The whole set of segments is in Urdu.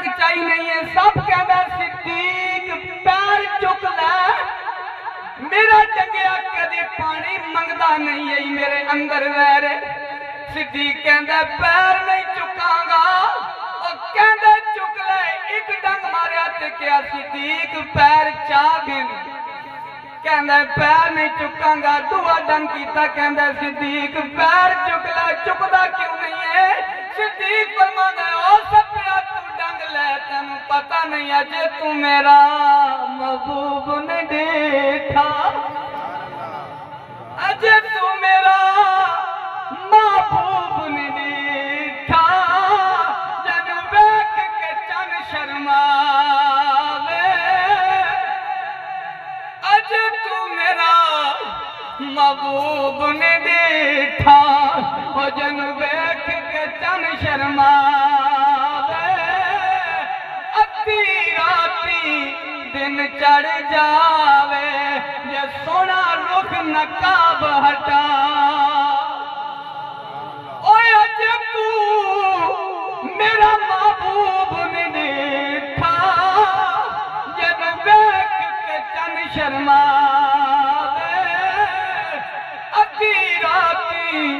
تک چاہی نہیں ہے سب کہتا صدیق پیر چک لے میرا ٹنگیا کدی پانی منگتا نہیں ہے میرے اندر رہ رہے صدیق کہتا پیر نہیں چکاں گا اور کہتا چک لے ایک ڈنگ ماریا تے کیا صدیق پیر چاہ دن کہتا پیر نہیں چکاں گا دعا ڈنگ کیتا کہتا صدیق پیر چک لے چکدا کیوں نہیں ہے صدیق فرماتا ہے او سپنا تو ڈنگ لے تینوں پتہ نہیں اجے تو میرا محبوب نے دیکھا اجے تو میرا محبوب نے دیکھا جب بیک کے چن شرماوے اجے تو میرا محبوب نے دیکھا اور جن بیک کے چن شرماوے ادھی راتی دن چڑھ جاوے یہ سونا رخ نقاب ہٹا اوے اجے تو میرا محبوب نے دیکھا جن بیک کے چن شرماوے ادھی راتی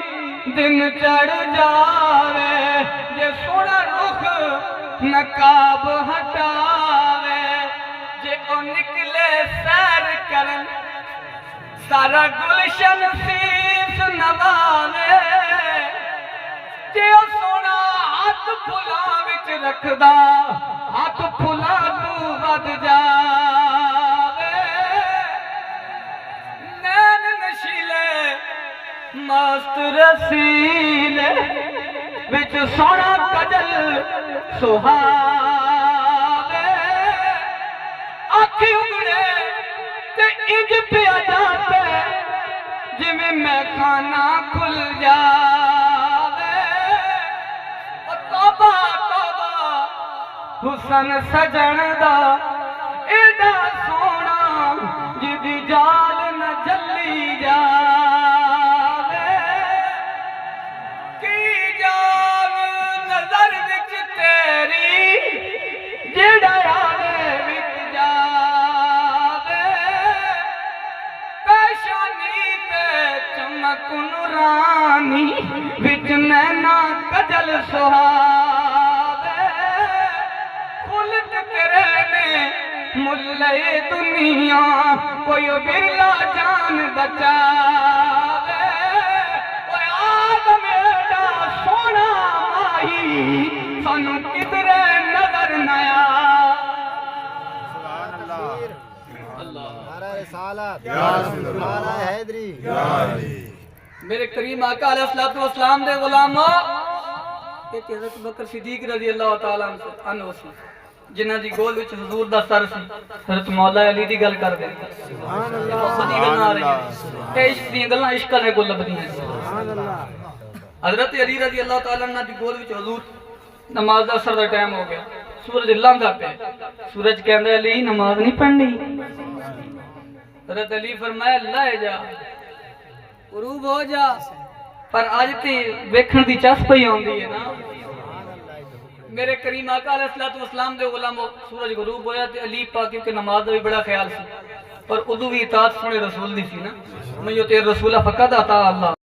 دن چڑھ جاوے یہ سونا رخ نقاب ہٹاوے جے او نکلے سیر کرن سارا گلشن سیس نوالے جے او سونا ہاتھ پھلاں وچ رکھدا ہاتھ پھلاں تو ود جاوے نین نشیلے مست رسیلے وچ سونا کجل سہاوے آنکھی اگڑے تے انج پیا جاتے جی میں کھانا کھل جاوے توبہ توبہ حسن سجن دا ایڈا سونا جدی جال نہ جلی جاوے کی جال نظر وچ تیری جیڑا آوے وچ جاوے پیشانی تے چمک نورانی وچ نینا کجل سہاوے خلق تیرے نے ملے دنیا کوئی برلا جان بچاوے اوے آدم ایڈا سونا ماہی سانو کدرے نظر نیا نعرہ رسالت نعرہ حیدری میرے کریم آقا علیہ السلام دے غلاموں ایک حضرت بکر صدیق رضی اللہ تعالیٰ عنہ سی جنہ دی گول وچ حضور دا سر سی حضرت مولا علی دی گل کر دے سبحان اللہ بہت دی گل آ رہی ہے اے عشق دی گلاں عشق نے کو لبدی ہیں سبحان اللہ حضرت علی رضی اللہ تعالیٰ عنہ دی گول وچ حضور نماز دا اثر دا ٹائم ہو گیا سورج لانگا پہ سورج کہندا علی نماز نہیں پڑھنی حضرت علی فرمایا لے جا غروب ہو جا پر آج تی ویکھن دی چس پئی ہوندی ہے نا میرے کریم آقا علیہ السلام دے غلاموں سورج غروب ہویا تے علی پاک کیونکہ نماز دا بھی بڑا خیال سی پر ادو بھی اطاعت سنے رسول دی سی نا میں جو تیر رسولہ فقط عطا اللہ